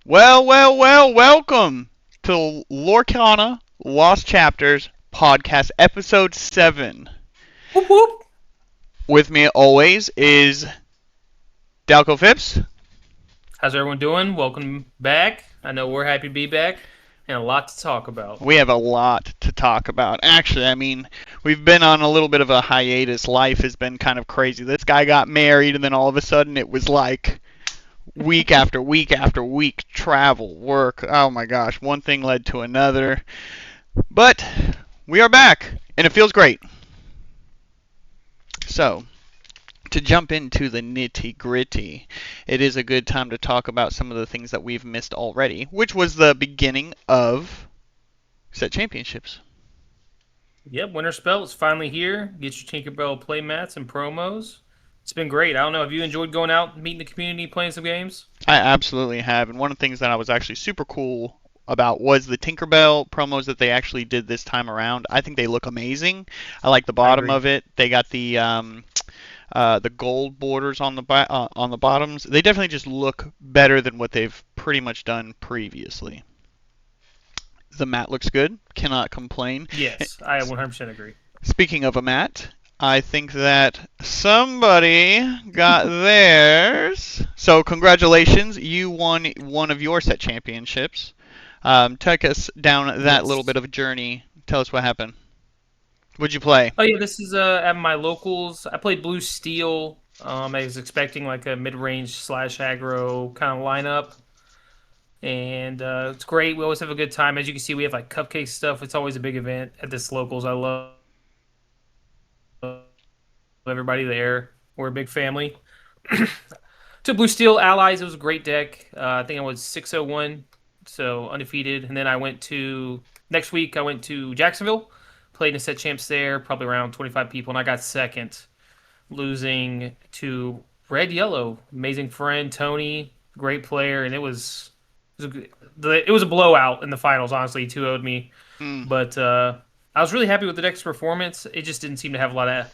Welcome to Lorcana Lost Chapters Podcast Episode 7. Whoop whoop. With me always is Dalco Phipps. How's everyone doing? Welcome back. I know we're happy to be back and a lot to talk about. We have a lot to talk about. Actually, we've been on a little bit of a hiatus. Life has been kind of crazy. This guy got married, and then all of a sudden it was like week after week after week, travel, work. Oh my gosh, one thing led to another. But we are back, and it feels great. So, to jump into the nitty gritty, it is a good time to talk about some of the things that we've missed already, which was the beginning of set championships. Yep, Winter Spell is finally here. Get your Tinkerbell playmats and promos. It's been great. I don't know, have you enjoyed going out, meeting the community, playing some games? I absolutely have, and one of the things that I was actually super cool about was the Tinkerbell promos that they actually did this time around. I think they look amazing. I like the I bottom agree. of it. They got the gold borders on the bottoms. They definitely just look better than what they've pretty much done previously. The mat looks good. Cannot complain. Yes, I 100% agree. Speaking of a mat, I think that somebody got theirs. So congratulations, you won one of your set championships. Take us down that little Yes. bit of a journey. Tell us what happened. What'd you play? Oh yeah, this is at my locals. I played Blue Steel. I was expecting like a mid-range slash aggro kind of lineup. And it's great. We always have a good time. As you can see, we have like cupcake stuff. It's always a big event at this locals. I love everybody there. We're a big family. To Blue Steel Allies, it was a great deck. I think I was 601, so undefeated. And then I went to next week. I went to Jacksonville, played in a set champs there, probably around 25 people, and I got second, losing to Red Yellow. Amazing friend Tony, great player, and it was a blowout in the finals. Honestly, he 2-0'd me, Mm. but I was really happy with the deck's performance. It just didn't seem to have a lot of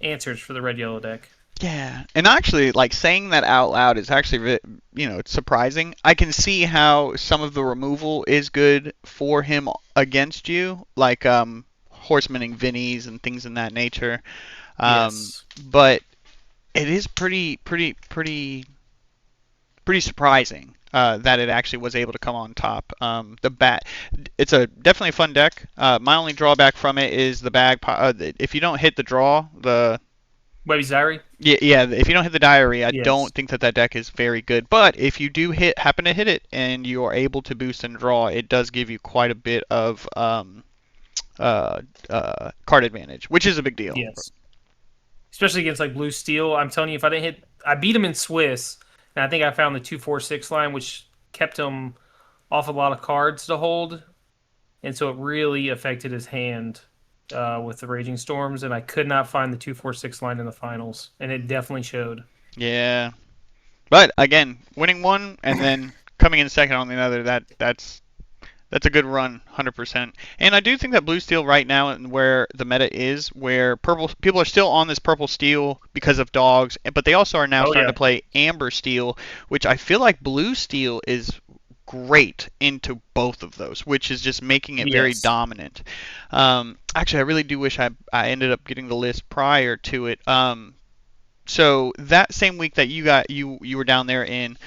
answers for the red yellow deck. Yeah, and actually, like saying that out loud is actually, it's surprising. I can see how some of the removal is good for him against you, like horsemanning Vinnies and things in that nature. Yes. But it is pretty surprising that it actually was able to come on top. It's a definitely a fun deck. My only drawback from it is the bag. If you don't hit the draw, Webby Zyrie? yeah, if you don't hit the diary, I don't Yes. think that deck is very good. But if you do happen to hit it, and you are able to boost and draw, it does give you quite a bit of card advantage, which is a big deal. Yes. Especially against like Blue Steel. I'm telling you, if I didn't hit, I beat him in Swiss, and I think I found the 2-4-6 line, which kept him off a lot of cards to hold, and so it really affected his hand with the Raging Storms, and I could not find the 2-4-6 line in the finals, and it definitely showed. Yeah, but again, winning one and then coming in second on the other, that's a good run, 100%. And I do think that blue steel right now, and where the meta is, where purple people are still on this purple steel because of dogs, but they also are now Oh starting yeah. to play amber steel, which I feel like blue steel is great into both of those, which is just making it very Yes. dominant. Actually, I really do wish I ended up getting the list prior to it. So that same week that you were down there in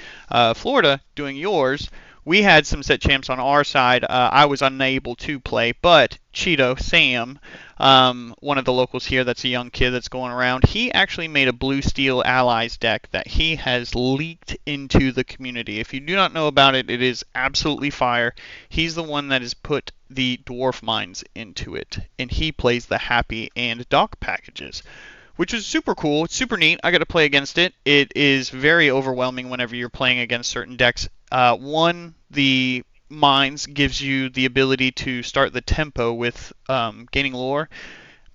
Florida doing yours, we had some set champs on our side. I was unable to play, but Cheeto Sam, one of the locals here, that's a young kid that's going around. He actually made a Blue Steel Allies deck that he has leaked into the community. If you do not know about it, it is absolutely fire. He's the one that has put the dwarf mines into it, and he plays the happy and dock packages, which is super cool. It's super neat. I got to play against it. It is very overwhelming whenever you're playing against certain decks. One, the mines gives you the ability to start the tempo with gaining lore,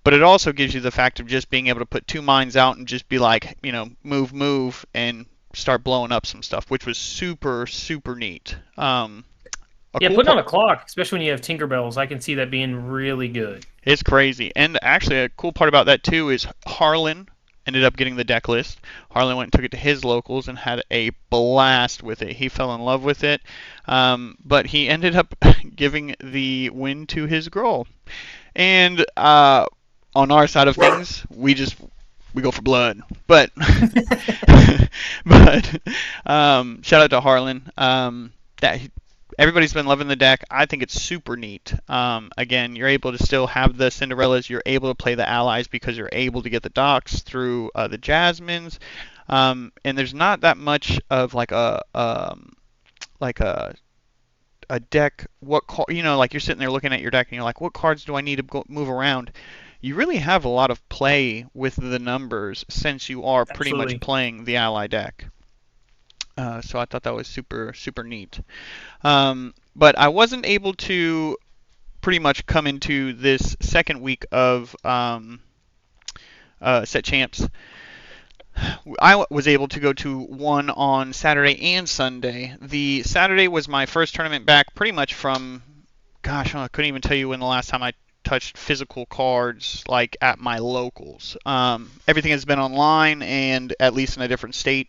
but it also gives you the fact of just being able to put two mines out and just be like, move, and start blowing up some stuff, which was super, super neat. A Yeah, cool putting on part. a clock, especially when you have Tinkerbells, I can see that being really good. It's crazy. And actually, a cool part about that too is Harlan. ended up getting the deck list. Harlan went and took it to his locals and had a blast with it. He fell in love with it, but he ended up giving the win to his girl. And on our side of things, we go for blood. But but shout out to Harlan. That everybody's been loving the deck. I think it's super neat. Again, you're able to still have the Cinderellas. You're able to play the allies because you're able to get the docks through the Jasmines. And there's not that much of like a deck. Like you're sitting there looking at your deck and you're like, what cards do I need to move around? You really have a lot of play with the numbers since you are pretty much Absolutely. playing the ally deck. So I thought that was super super neat. But I wasn't able to pretty much come into this second week of set champs. I was able to go to one on Saturday and Sunday. The Saturday was my first tournament back pretty much from, gosh, I couldn't even tell you when the last time I touched physical cards like at my locals. Everything has been online and at least in a different state.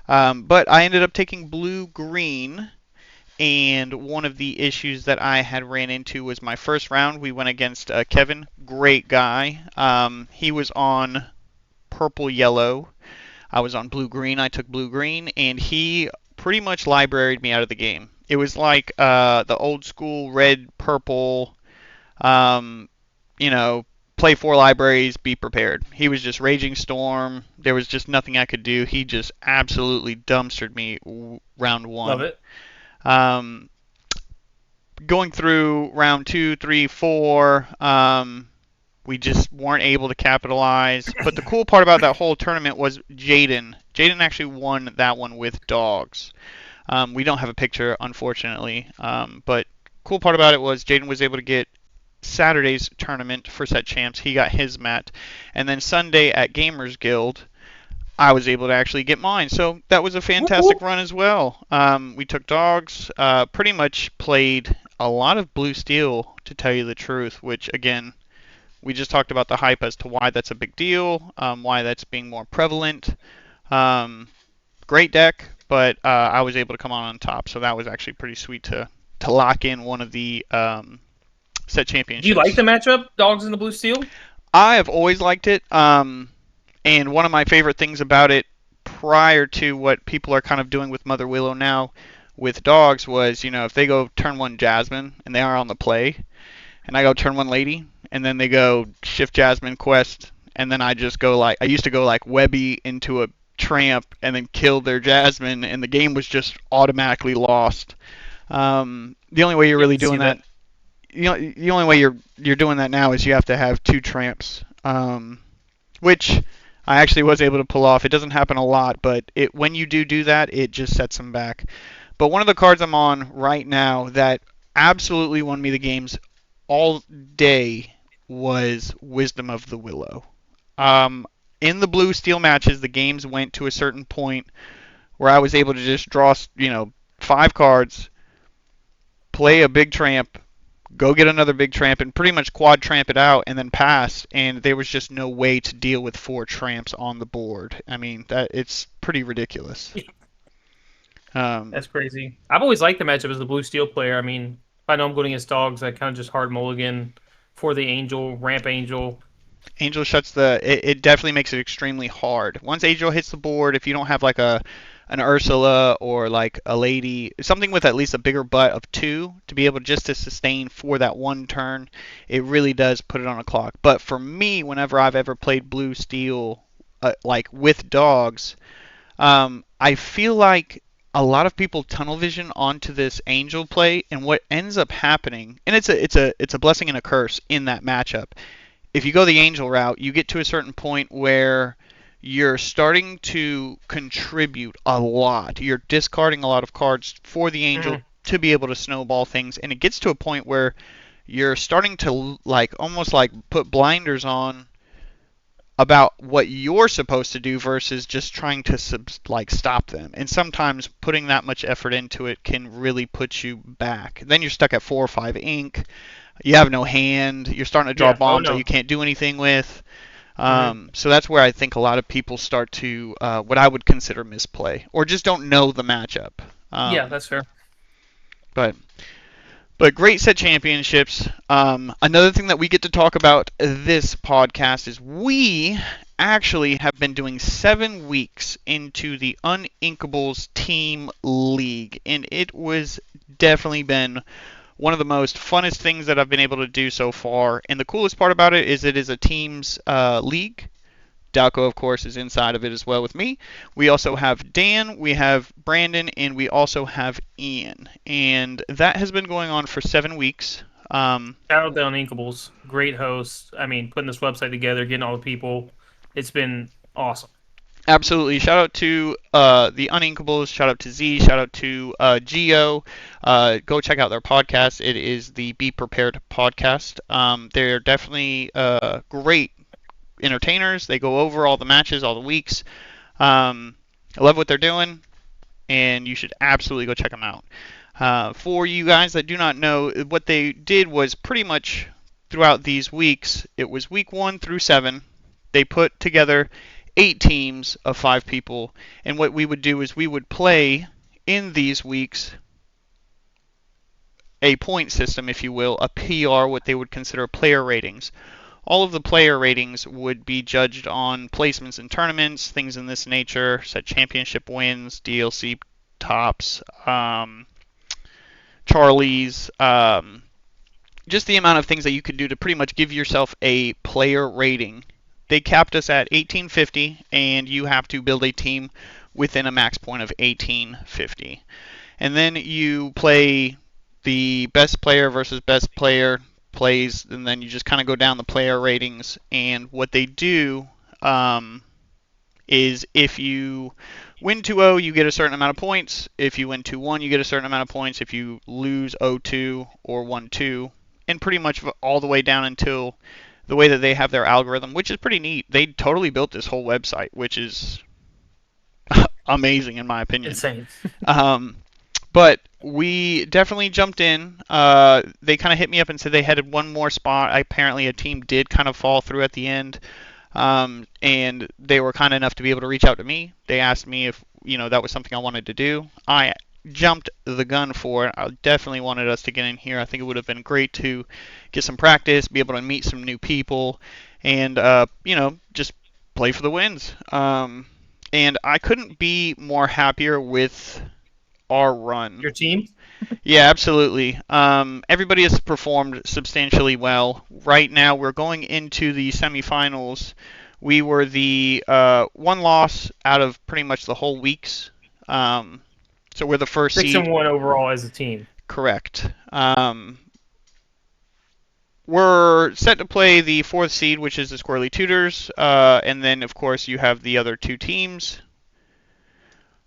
But I ended up taking blue green, and one of the issues that I had ran into was my first round. We went against Kevin, great guy. He was on purple yellow. I was on blue green. I took blue green, and he pretty much libraried me out of the game. It was like the old school red purple, um, you know, play four libraries, be prepared. He was just raging storm. There was just nothing I could do. He just absolutely dumpstered me round Love one. it. Um, Going through round two, three, four, we just weren't able to capitalize. But the cool part about that whole tournament was Jaden. Jaden actually won that one with dogs. We don't have a picture, unfortunately. But cool part about it was Jaden was able to get Saturday's tournament for set champs. He got his mat, and then Sunday at Gamers Guild, I was able to actually get mine. So that was a Whoop, fantastic whoop. run as well. We took dogs, pretty much played a lot of blue steel, to tell you the truth, which again, we just talked about the hype as to why that's a big deal, why that's being more prevalent. Um, Great deck, but I was able to come on top, so that was actually pretty sweet to lock in one of the set Do you like championships. the matchup, dogs in the blue steel? I have always liked it. And one of my favorite things about it prior to what people are kind of doing with Mother Willow now with dogs was, if they go turn one Jasmine and they are on the play, and I go turn one Lady, and then they go shift Jasmine Quest, and then I just go like, I used to go like Webby into a Tramp and then kill their Jasmine, and the game was just automatically lost. The only way you're Yeah, I really can see doing that, that. the only way you're doing that now is you have to have two Tramps. Which I actually was able to pull off. It doesn't happen a lot, but when you do that, it just sets them back. But one of the cards I'm on right now that absolutely won me the games all day was Wisdom of the Willow. Um, in the blue steel matches, the games went to a certain point where I was able to just draw, five cards, play a big tramp, go get another big tramp, and pretty much quad tramp it out and then pass. And there was just no way to deal with four tramps on the board. I mean, that it's pretty ridiculous. Um, That's crazy. I've always liked the matchup as the blue steel player. I mean, if I know I'm going against dogs, I kind of just hard mulligan for the angel, ramp angel. Angel shuts it definitely makes it extremely hard. Once Angel hits the board, if you don't have like an Ursula or like a lady, something with at least a bigger butt of two to be able just to sustain for that one turn, it really does put it on a clock. But for me, whenever I've ever played blue steel, like with dogs, I feel like a lot of people tunnel vision onto this angel play, and what ends up happening, and it's a blessing and a curse in that matchup. If you go the angel route, you get to a certain point where you're starting to contribute a lot. You're discarding a lot of cards for the angel Mhm. to be able to snowball things, and it gets to a point where you're starting to like almost like put blinders on about what you're supposed to do versus just trying to like stop them. And sometimes putting that much effort into it can really put you back. Then you're stuck at 4 or 5 ink. You have no hand. You're starting to draw Yeah. Oh bombs that you no. can't do anything with. Hmm. So that's where I think a lot of people start to what I would consider misplay, or just don't know the matchup. Yeah, Um, that's fair. but but great set championships. Another thing that we get to talk about this podcast is we actually have been doing 7 weeks into the Uninkables Team League, and it was definitely been one of the most funnest things that I've been able to do so far. And the coolest part about it is a teams league. Dalco, of course, is inside of it as well with me. We also have Dan, we have Brandon, and we also have Ian. And that has been going on for 7 weeks. Shout out to Uninkables. Great host. I mean, putting this website together, getting all the people. It's been awesome. Absolutely. Shout out to the Uninkables. Shout out to Z. Shout out to Geo. Go check out their podcast. It is the Be Prepared podcast. They're definitely great entertainers. They go over all the matches, all the weeks. I love what they're doing, and you should absolutely go check them out. For you guys that do not know, what they did was pretty much throughout these weeks, it was week 1 through 7. They put together 8 teams of 5 people, and what we would do is we would play in these weeks a point system, if you will, a PR, what they would consider player ratings. All of the player ratings would be judged on placements in tournaments, things in this nature, set championship wins, DLC tops, Charlie's, just the amount of things that you could do to pretty much give yourself a player rating. They capped us at 1850, and you have to build a team within a max point of 1850. And then you play the best player versus best player plays, and then you just kind of go down the player ratings. And what they do is if you win 2-0, you get a certain amount of points. If you win 2-1, you get a certain amount of points. If you lose 0-2 or 1-2, and pretty much all the way down until the way that they have their algorithm, which is pretty neat. They totally built this whole website, which is amazing in my opinion. Insane. Um, but we definitely jumped in. They kind of hit me up and said they had one more spot. Apparently, a team did kind of fall through at the end, and they were kind enough to be able to reach out to me. They asked me if that was something I wanted to do. I jumped the gun for it. I definitely wanted us to get in here. I think it would have been great to get some practice, be able to meet some new people, and just play for the wins. And I couldn't be more happier with our run. Your team? Yeah, absolutely. Everybody has performed substantially well. Right now, we're going into the semifinals. We were the one loss out of pretty much the whole weeks. So we're the first Six seed. and one overall as a team. Correct. We're set to play the fourth seed, which is the Squirrely Tutors, and then of course you have the other 2 teams.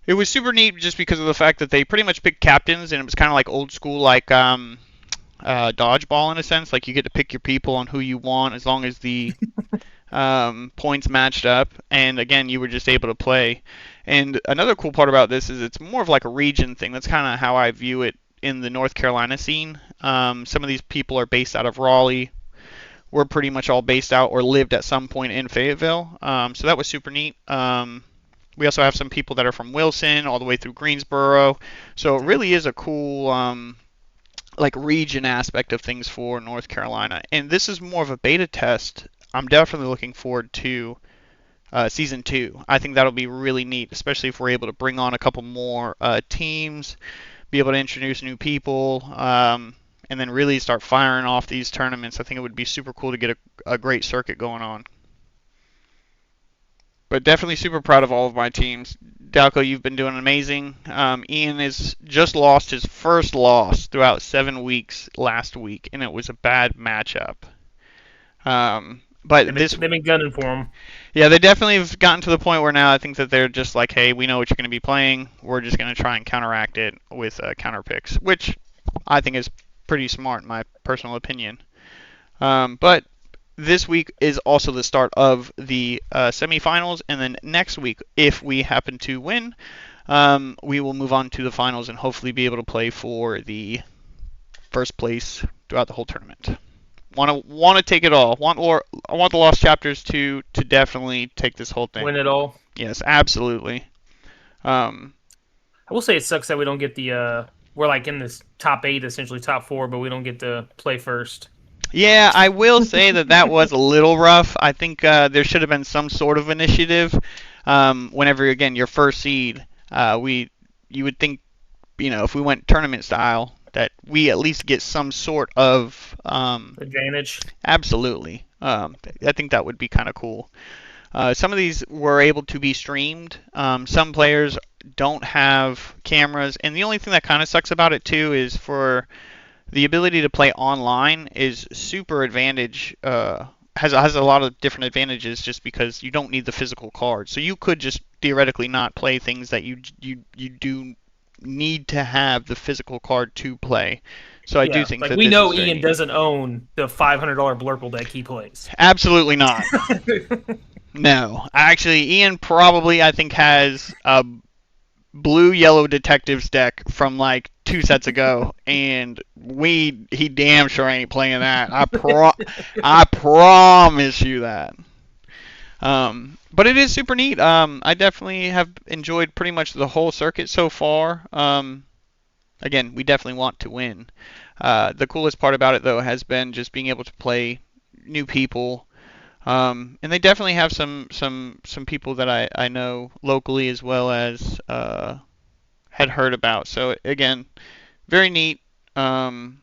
It was super neat just because of the fact that they pretty much picked captains, and it was kind of like old school, like dodgeball in a sense. Like you get to pick your people on who you want as long as the points matched up. And again, you were just able to play. And another cool part about this is it's more of like a region thing. That's kind of how I view it in the North Carolina scene. Some of these people are based out of Raleigh. We're pretty much all based out or lived at some point in Fayetteville. So that was super neat. We also have some people that are from Wilson all the way through Greensboro. So it really is a cool like region aspect of things for North Carolina. And this is more of a beta test. I'm definitely looking forward to season 2. I think that'll be really neat, especially if we're able to bring on a couple more teams, be able to introduce new people, and then really start firing off these tournaments. I think it would be super cool to get a great circuit going on. But definitely super proud of all of my teams. Dalco, you've been doing amazing. Ian has just lost his first loss throughout 7 weeks last week, and it was a bad matchup. But They've been gunning for him. Yeah, they definitely have gotten to the point where now I think that they're just like, hey, we know what you're going to be playing. We're just going to try and counteract it with counter picks, which I think is pretty smart in my personal opinion. But this week is also the start of the semifinals, and then next week, if we happen to win, we will move on to the finals and hopefully be able to play for the first place throughout the whole tournament. Want to take it all. I want the Lost Chapters to definitely take this whole thing. Win it all. Yes, absolutely. Um, I will say it sucks that we don't get the we're like in this top 8, essentially top 4, but we don't get to play first. yeah, I will say that was a little rough. I think there should have been some sort of initiative. Whenever again your first seed, we you would think if we went tournament style that we at least get some sort of Advantage. absolutely. I think that would be kind of cool. Some of these were able to be streamed. Some players don't have cameras, and the only thing that kind of sucks about it too is for the ability to play online is super advantage. Has a lot of different advantages just because you don't need the physical card. So you could just theoretically not play things that you do need to have the physical card to play. So I do Yeah, think like that we this is know very Ian neat. doesn't own the $500 Blurple deck he plays. Absolutely not. No, actually, Ian probably I think has a blue yellow detectives deck from like 2 sets ago, and he damn sure ain't playing that. I promise you that. But it is super neat. I definitely have enjoyed pretty much the whole circuit so far. Again, we definitely want to win. The coolest part about it though has been just being able to play new people. And they definitely have some people that I know locally as well as had heard about. So again, very neat. Um,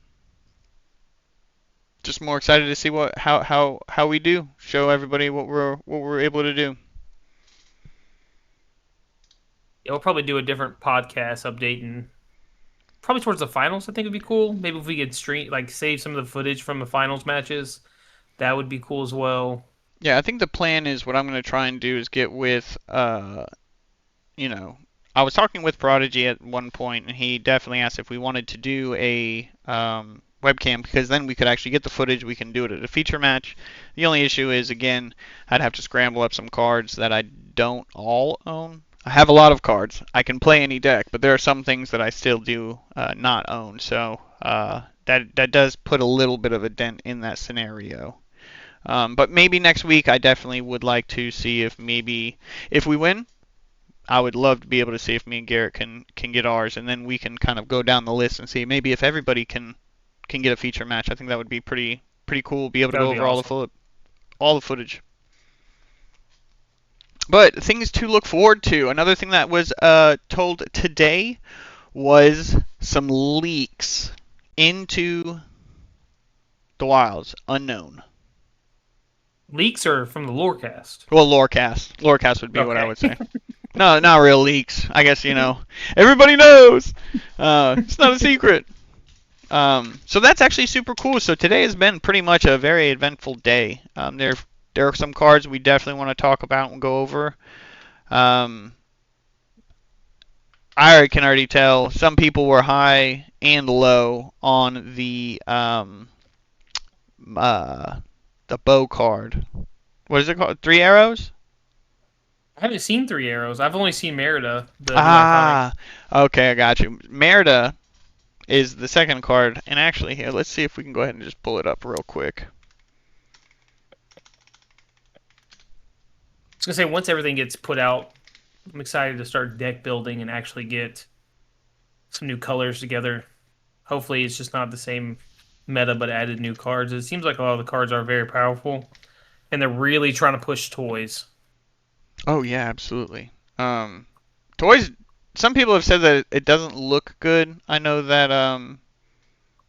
just more excited to see how we do. Show everybody what we're able to do. Yeah, we'll probably do a different podcast update and probably towards the finals. I think would be cool. Maybe if we could stream like save some of the footage from the finals matches, that would be cool as well. Yeah, I think the plan is what I'm going to try and do is get with you know, I was talking with Prodigy at one point, and he definitely asked if we wanted to do a webcam because then we could actually get the footage. We can do it at a feature match. The only issue is, again, I'd have to scramble up some cards that I don't all own. I have a lot of cards. I can play any deck, but there are some things that I still do not own. So that does put a little bit of a dent in that scenario. But maybe next week I definitely would like to see if maybe if we win, I would love to be able to see if me and Garrett can get ours, and then we can kind of go down the list and see maybe if everybody can get a feature match. I think that would be pretty cool. Be able to That go would be over awesome. all the footage. But things to look forward to. Another thing that was told today was some leaks into the wilds, unknown. Leaks are from the Lorecast. Well, Lorecast. Lorecast would be what I Okay. would say. No, not real leaks. I guess everybody knows. It's not a secret. So that's actually super cool. So today has been pretty much a very eventful day. There are some cards we definitely want to talk about and go over. Um, I can already tell some people were high and low on uh, the bow card. What is it called? 3 arrows? I haven't seen Three Arrows. I've only seen Merida, the new iconic. Ah, okay, I got you. Merida is the second card, and actually here, let's see if we can go ahead and just pull it up real quick. I was gonna say once everything gets put out, I'm excited to start deck building and actually get some new colors together. Hopefully, it's just not the same meta, but added new cards. It seems like a lot of the cards are very powerful, and they're really trying to push toys. Oh yeah, absolutely. Toys. Some people have said that it doesn't look good. I know that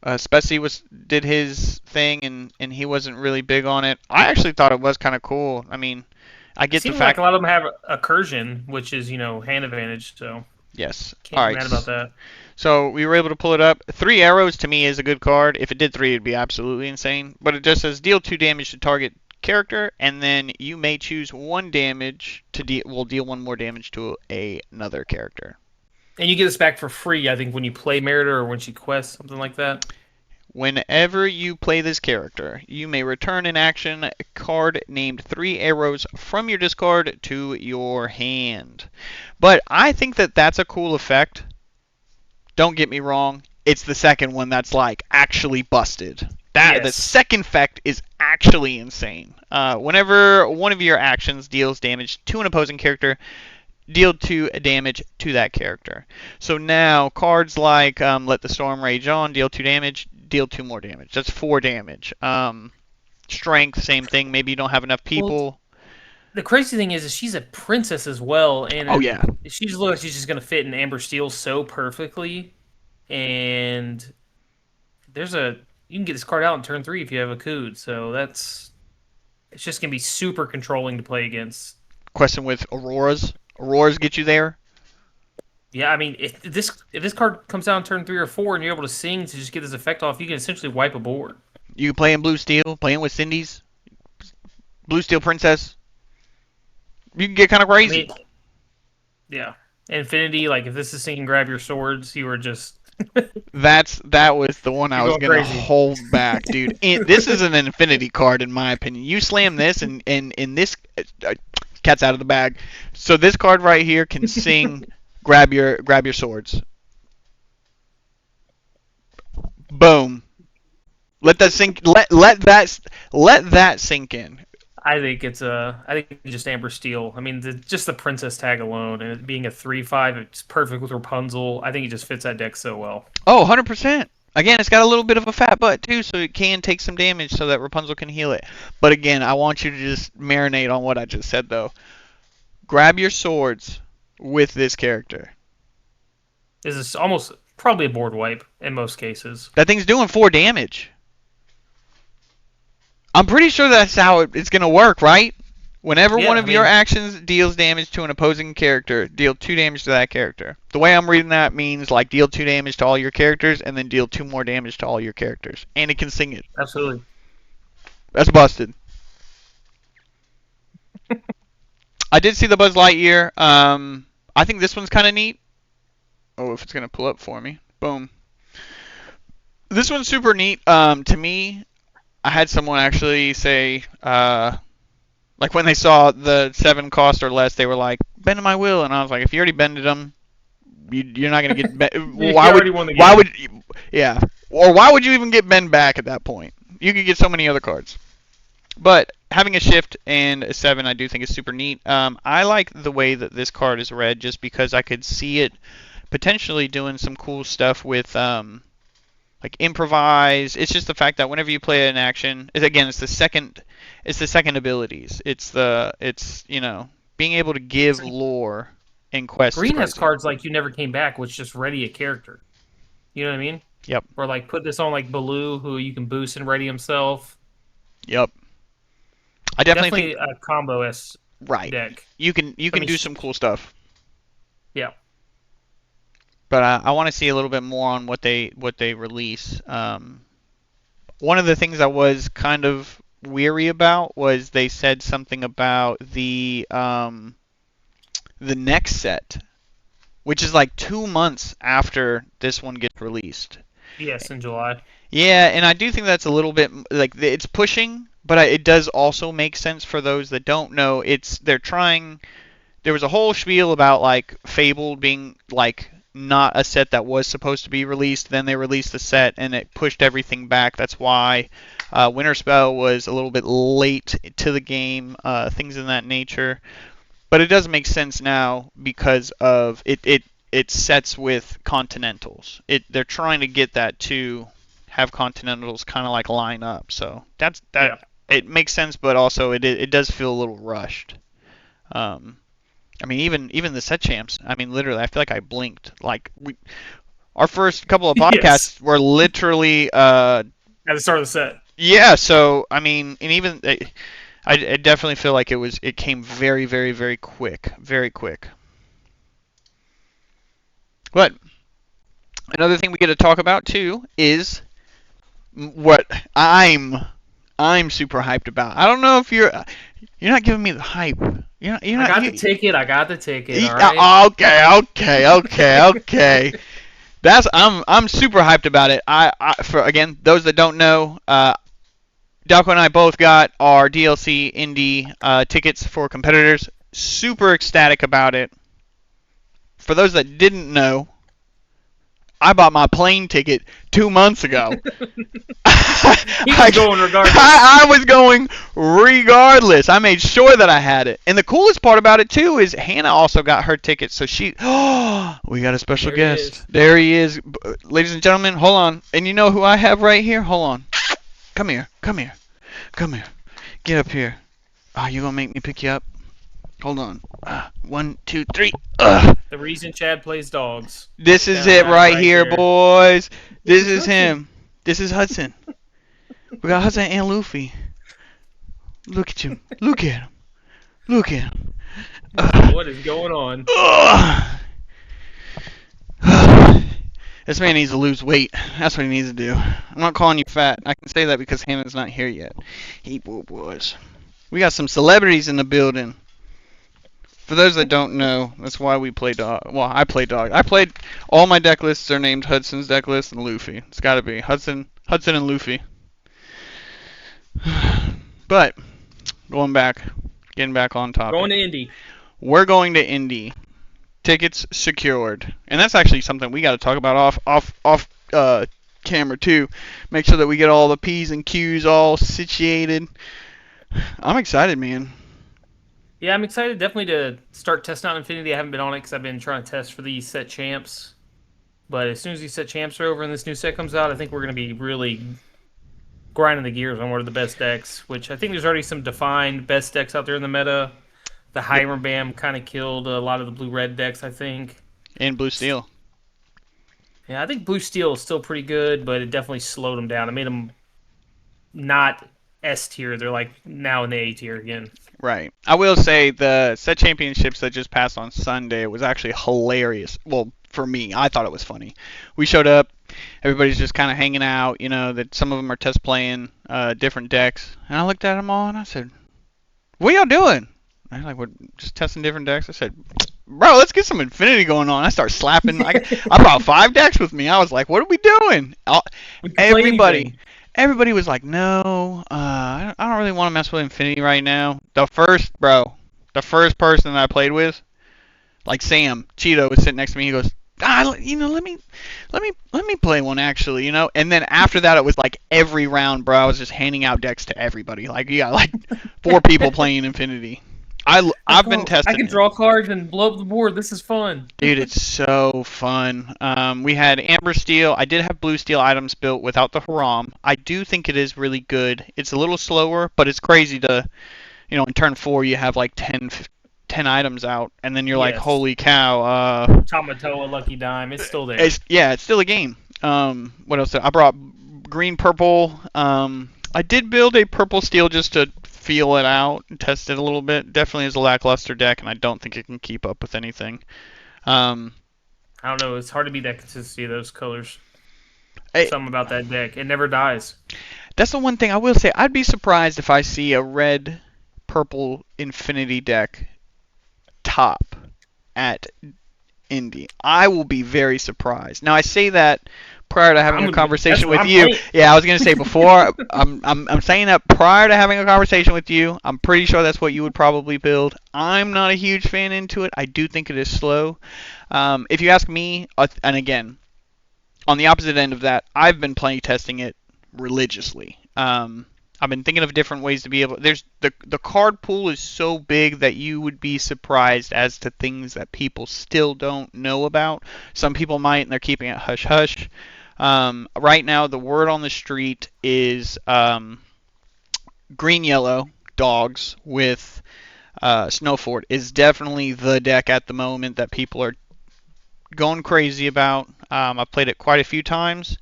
Spessy did his thing and he wasn't really big on it. I actually thought it was kind of cool. I mean, I It get the seems like fact. a lot of them have accursion, which is hand advantage. So Yes. All can't be right. mad about that. So we were able to pull it up. 3 arrows to me is a good card. If it did three, it'd be absolutely insane. But it just says deal 2 damage to target character, and then you may choose 1 damage to will deal 1 more damage to another character. And you get this back for free, I think, when you play Merida or when she quests, something like that. Whenever you play this character, you may return an action card named 3 arrows from your discard to your hand. But I think that that's a cool effect. Don't get me wrong. It's the second one that's like actually busted. The Yes. second effect is actually insane. Whenever one of your actions deals damage to an opposing character, deal 2 damage to that character. So now cards like Let the Storm Rage On, deal 2 damage, deal 2 more damage. That's 4 damage. Strength, same thing. Maybe you don't have enough Well, people. the crazy thing is she's a princess as well, Oh yeah. and she just looks like she's just gonna fit in Amber Steel so perfectly. And there's a you can get this card out in turn 3 if you have a Cood, so that's it's just gonna be super controlling to play against. Question with Auroras. Auroras get you there. Yeah, I mean, if this card comes out in turn 3 or 4 and you're able to sing to just get this effect off, you can essentially wipe a board. You can play in Blue Steel, playing with Cindy's. Blue Steel Princess. You can get kind of I crazy. mean, yeah, Infinity. Like if this is singing, grab your swords. You were just That was the one I you're was going gonna crazy. hold back, dude. This is an infinity card in my opinion. You slam this, and in this, cat's out of the bag. So this card right here can sing, grab your swords. Boom. Let that sink. Let that sink in. I think just Amber Steel. I mean, just the princess tag alone and it being a 3/5, it's perfect with Rapunzel. I think it just fits that deck so well. Oh, 100%. Again, it's got a little bit of a fat butt too, so it can take some damage so that Rapunzel can heal it. But again, I want you to just marinate on what I just said though. Grab your swords with this character. This is almost probably a board wipe in most cases. That thing's doing 4 damage. I'm pretty sure that's how it's going to work, right? Whenever one Yeah, I of your mean, actions deals damage to an opposing character, deal 2 damage to that character. The way I'm reading that means like deal 2 damage to all your characters and then deal 2 more damage to all your characters. And it can sing it. absolutely. That's busted. I did see the Buzz Lightyear. I think this one's kind of neat. Oh, if it's going to pull up for me. Boom. This one's super neat. To me, I had someone actually say, like when they saw the 7 cost or less, they were like, "Bend my will," and I was like, "If you already bended them, you're not gonna get. You Why would? already won the Why game. would? Yeah. Or why would you even get bend back at that point? You could get so many other cards. But having a shift and a 7, I do think is super neat. I like the way that this card is read, just because I could see it potentially doing some cool stuff with like improvise. It's just the fact that whenever you play an action, again, it's the second abilities. It's being able to It's give like lore in quests is Green has crazy. cards like You Never Came Back, which just ready a character. You know what I mean? Yep, Or like put this on like Baloo, who you can boost and ready himself. yep. I definitely Definitely think a combo S right. deck. You can I mean, do some cool stuff, yeah, but I want to see a little bit more on what they release. One of the things I was kind of weary about was they said something about the next set, which is like 2 months after this one gets released. yes, in July. Yeah, and I do think that's a little bit like it's pushing, but it does also make sense for those that don't know. They're trying. There was a whole spiel about like Fable being like not a set that was supposed to be released. Then they released the set and it pushed everything back. That's why Winter Spell was a little bit late to the game. Things in that nature. But it does make sense now because of it sets with Continentals. They're trying to get that to have Continentals kind of like line up. So that Yeah. it makes sense, but also it does feel a little rushed. Um, I mean, even the set champs. I mean, literally, I feel like I blinked. Like our first couple of Yes. podcasts were literally, At the start of the set. yeah. So I mean, and even I definitely feel like it came very, very, very quick, very quick. But another thing we get to talk about too is what I'm super hyped about. I don't know if you're not giving me the hype. You're I not got the ticket. I got the ticket. All right. Okay. I'm super hyped about it. For again those that don't know, Dalco and I both got our DLC indie tickets for competitors. Super ecstatic about it. For those that didn't know, I bought my plane ticket 2 months ago. He was going regardless. I was going regardless. I made sure that I had it. And the coolest part about it too is Hannah also got her ticket, so she. Oh, we got a special There he guest. is. There he is, ladies and gentlemen. Hold on. And you know who I have right here? Hold on. Come here. Come here. Come here. Get up here. Oh, you gonna make me pick you up? Hold on. 1, 2, 3. The reason Chad plays dogs. This is it right here, boys. This is him. This is Hudson. We got Hudson and Luffy. Look at him. Look at him. Look at him. What is going on? This man needs to lose weight. That's what he needs to do. I'm not calling you fat. I can say that because Hannah's not here yet. He boys. We got some celebrities in the building. For those that don't know, that's why we play dog. Well, I play dog. I played all my deck lists are named Hudson's deck list and Luffy. It's got to be Hudson and Luffy. But getting back on topic. Going to Indy. We're going to Indy. Tickets secured, and that's actually something we got to talk about off camera too. Make sure that we get all the P's and Q's all situated. I'm excited, man. Yeah, I'm excited definitely to start testing out Infinity. I haven't been on it because I've been trying to test for these set champs. But as soon as these set champs are over and this new set comes out, I think we're going to be really grinding the gears on what are the best decks, which I think there's already some defined best decks out there in the meta. The Hymer Bam kind of killed a lot of the blue-red decks, I think. And Blue Steel. Yeah, I think Blue Steel is still pretty good, but it definitely slowed them down. It made them not S tier. They're like now in the A tier again. Right. I will say the set championships that just passed on Sunday was actually hilarious. Well, for me, I thought it was funny. We showed up, everybody's just kind of hanging out. You know that some of them are test playing different decks, and I looked at them all and I said, "What y'all doing?" And they're like, "We're just testing different decks." I said, "Bro, let's get some Infinity going on." I start slapping. I brought 5 decks with me. I was like, "What are we doing?" Everybody was like, "No, I don't really want to mess with Infinity right now." The first person that I played with, like Sam Cheeto, was sitting next to me. He goes, let me play one actually, you know. And then after that, it was like every round, bro. I was just handing out decks to everybody. Like you got like 4 people playing Infinity. I've been testing. I can draw cards and blow up the board. This is fun. Dude, it's so fun. We had Amber Steel. I did have Blue Steel items built without the Haram. I do think it is really good. It's a little slower, but it's crazy to, in turn 4 you have like 10 items out, and then you're like, holy cow. Tamatoa, Lucky Dime, it's still there. It's still a game. What else? I brought green, purple. I did build a purple steel just to feel it out and test it a little bit. Definitely is a lackluster deck, and I don't think it can keep up with anything. I don't know. It's hard to beat that consistency of those colors. Something about that deck. It never dies. That's the one thing I will say. I'd be surprised if I see a red-purple Infinity deck top at Indy. I will be very surprised. Now, I say that prior to having a conversation with you. Yeah, I was gonna say before. I'm saying that prior to having a conversation with you. I'm pretty sure that's what you would probably build. I'm not a huge fan into it. I do think it is slow. If you ask me, and again, on the opposite end of that, I've been playing testing it religiously. I've been thinking of different ways to be able. There's the card pool is so big that you would be surprised as to things that people still don't know about. Some people might, and they're keeping it hush hush. Right now, the word on the street is green-yellow dogs with Snowfort is definitely the deck at the moment that people are going crazy about. I've played it quite a few times.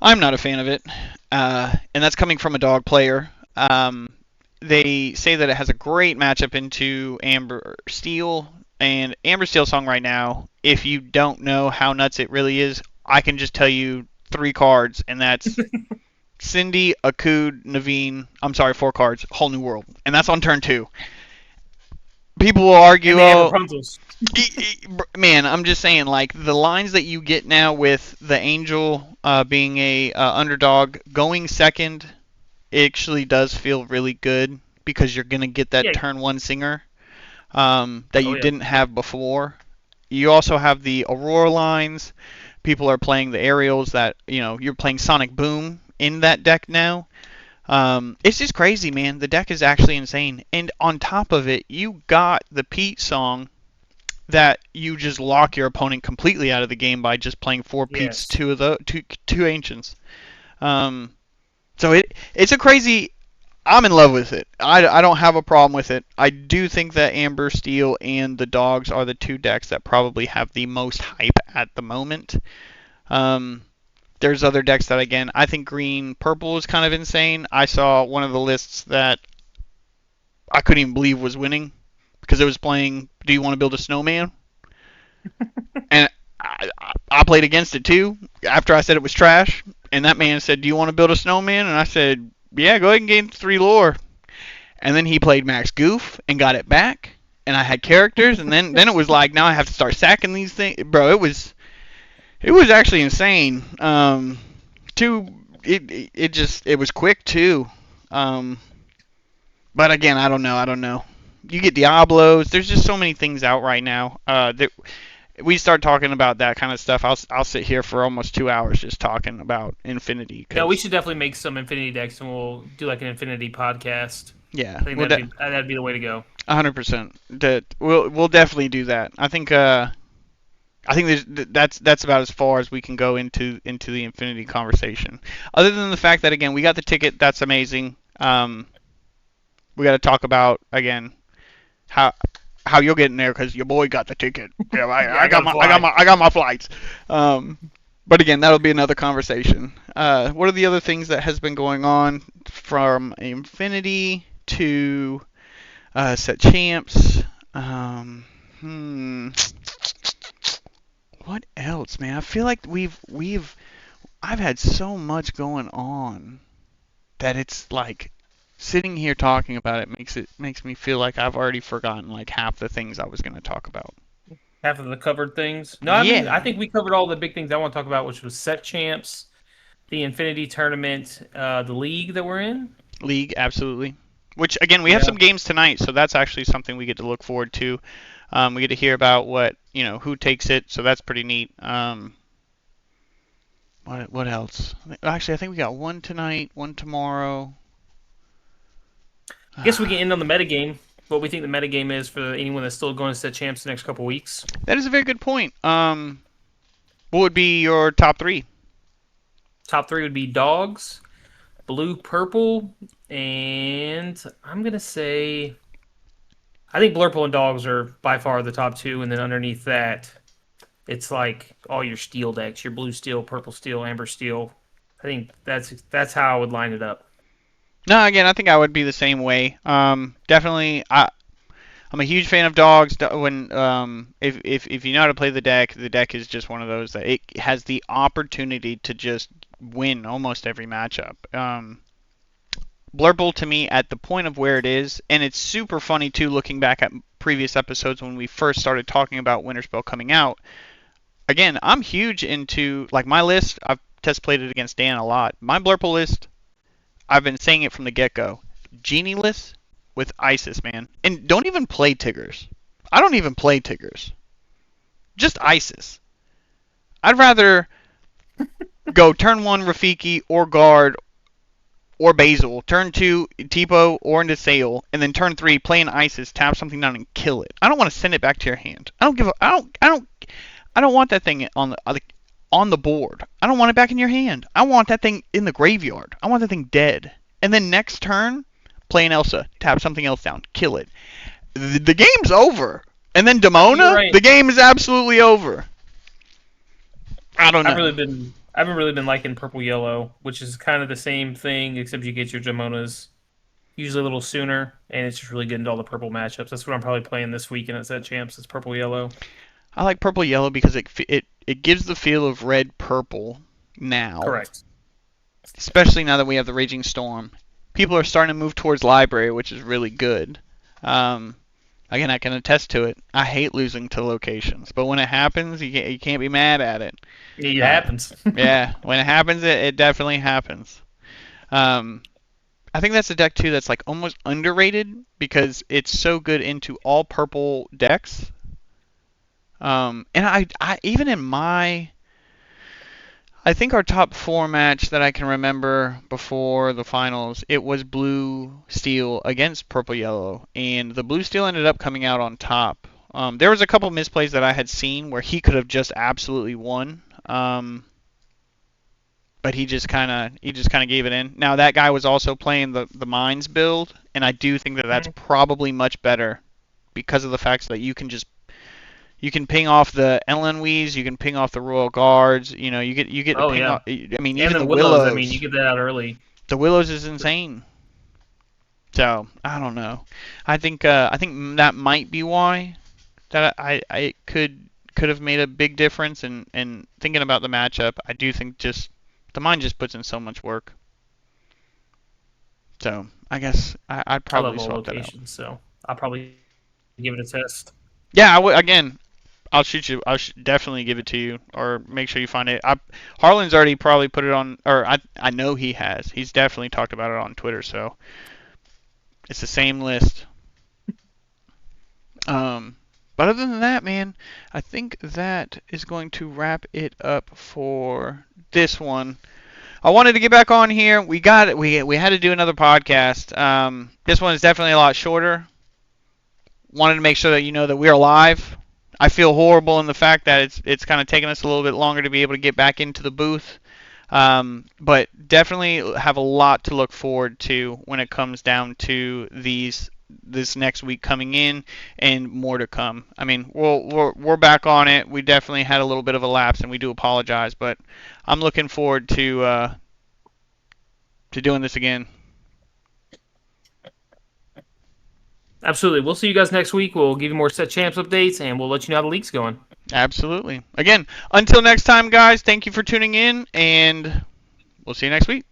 I'm not a fan of it, and that's coming from a dog player. They say that it has a great matchup into Amber Steel, and Amber Steel song right now, if you don't know how nuts it really is, I can just tell you 3 cards, and that's Cindy, Akud, Naveen. I'm sorry, 4 cards, Whole New World, and that's on turn 2. People will argue, man, I'm just saying, like, the lines that you get now with the Angel being a underdog, going second, it actually does feel really good because you're going to get that turn 1 singer that you didn't have before. you also have the Aurora lines. People are playing the aerials that you're playing Sonic Boom in that deck now. It's just crazy, man. The deck is actually insane. And on top of it, you got the Pete song that you just lock your opponent completely out of the game by just playing four Pete's, Yes. two Ancients. Um, so it's a crazy. I'm in love with it. I don't have a problem with it. I do think that Amber Steel and the Dogs are the two decks that probably have the most hype at the moment. Um, there's other decks that, again, I think Green Purple is kind of insane. I saw one of the lists that I couldn't even believe was winning because it was playing Do You Want to Build a Snowman? And I played against it too after I said it was trash. And that man said, "Do you want to build a snowman?" And I said, "Yeah, go ahead and gain 3 lore." And then he played Max Goof and got it back. And I had characters, and then it was like now I have to start sacking these things, bro. It was actually insane. Too it was quick too. Um, but again, I don't know. You get Diablos. There's just so many things out right now. That we start talking about that kind of stuff. I'll sit here for almost 2 hours just talking about Infinity No, we because should definitely make some Infinity decks, and we'll do like an Infinity podcast. yeah, I think that'd be the way to go. 100%. That we'll definitely do that. I think that's about as far as we can go into the Infinity conversation. Other than the fact that again we got the ticket, that's amazing. We got to talk about again how you'll get in there because your boy got the ticket. Yeah, Yeah, I I got gotta my I got fly. my I got my flights. Um, but again, that'll be another conversation. What are the other things that has been going on from Infinity to set champs? Um, hmm. What else, man? I feel like I've had so much going on that it's like sitting here talking about it makes me feel like I've already forgotten like half the things I was going to talk about. Half of the covered things. No, I mean I Yeah, think we covered all the big things I want to talk about, which was set champs, the Infinity tournament, the league that we're in. League absolutely. Which again, we have Yeah. some games tonight, so that's actually something we get to look forward to. We get to hear about what who takes it, so that's pretty neat. What else? Actually, I think we got one tonight, one tomorrow. I guess we can end on the metagame. What we think the metagame is for anyone that's still going to set champs the next couple weeks. That is a very good point. What would be your top three? Top three would be dogs, blue, purple, and I'm gonna say I think blurple and dogs are by far the top two, and then underneath that, it's like all your steel decks, your blue steel, purple steel, amber steel. I think that's how I would line it up. No, again, I think I would be the same way. Definitely, I'm a huge fan of dogs. When if you know how to play the deck is just one of those that it has the opportunity to just win almost every matchup. Blurple to me at the point of where it is, and it's super funny too looking back at previous episodes when we first started talking about Winterspell coming out. Again, I'm huge into like my list. I've test played it against Dan a lot. My Blurple list, I've been saying it from the get go. Genie list with Isis, man. And don't even play Tigers. I don't even play Tigers. Just Isis. I'd rather go turn one Rafiki or guard or Basil, turn two Tipo or into Sale, and then turn three play an Isis, tap something down and kill it. I don't want to send it back to your hand. I don't give a I don't want that thing on the board. I don't want it back in your hand. I want that thing in the graveyard. I want that thing dead. And then next turn, play an Elsa, tap something else down, kill it. The game's over. And then You're Demona, right. the game is absolutely over. I don't know. I haven't really been liking purple yellow, which is kind of the same thing except you get your Jamonas usually a little sooner, and it's just really good into all the purple matchups. That's what I'm probably playing this weekend at Set Champs. Is purple yellow. I like purple yellow because it gives the feel of red purple now, Correct. especially now that we have the Raging Storm. People are starting to move towards library, which is really good. Um, Again, I can attest to it. I hate losing to locations, but when it happens, you can't be mad at it. It Uh, happens. yeah, when it happens, it definitely happens. Um, I think that's a deck too that's like almost underrated because it's so good into all purple decks. And I even in my I think our top four match that I can remember before the finals, it was blue steel against purple yellow, and the blue steel ended up coming out on top. There was a couple misplays that I had seen where he could have just absolutely won, but he just kind of gave it in. Now that guy was also playing the mines build, and I do think that that's Mhm. probably much better because of the fact that you can ping off the Elenwees, you can ping off the Royal Guards. You get to Oh ping yeah, off. I mean, and even the the willows. I mean, you Willows. get that out early. The Willows is insane. So I don't know. I think that might be why that I could have made a big difference. And thinking about the matchup, I do think just the mind just puts in so much work. So I guess I'd I love probably all swap that out. locations, so I'll probably give it a test. Yeah, I would again. I'll shoot you. I'll definitely give it to you, or make sure you find it. Harlan's already probably put it on, or I know he has. He's definitely talked about it on Twitter. So it's the same list. Um, but other than that, man, I think that is going to wrap it up for this one. I wanted to get back on here. We got it. We had to do another podcast. This one is definitely a lot shorter. Wanted to make sure that you know that we're live. I feel horrible in the fact that it's kind of taken us a little bit longer to be able to get back into the booth. But definitely have a lot to look forward to when it comes down to this next week coming in and more to come. I mean, we're back on it. We definitely had a little bit of a lapse, and we do apologize, but I'm looking forward to doing this again. Absolutely. We'll see you guys next week. We'll give you more set champs updates, and we'll let you know how the league's going. Absolutely. Again, until next time, guys. Thank you for tuning in, and we'll see you next week.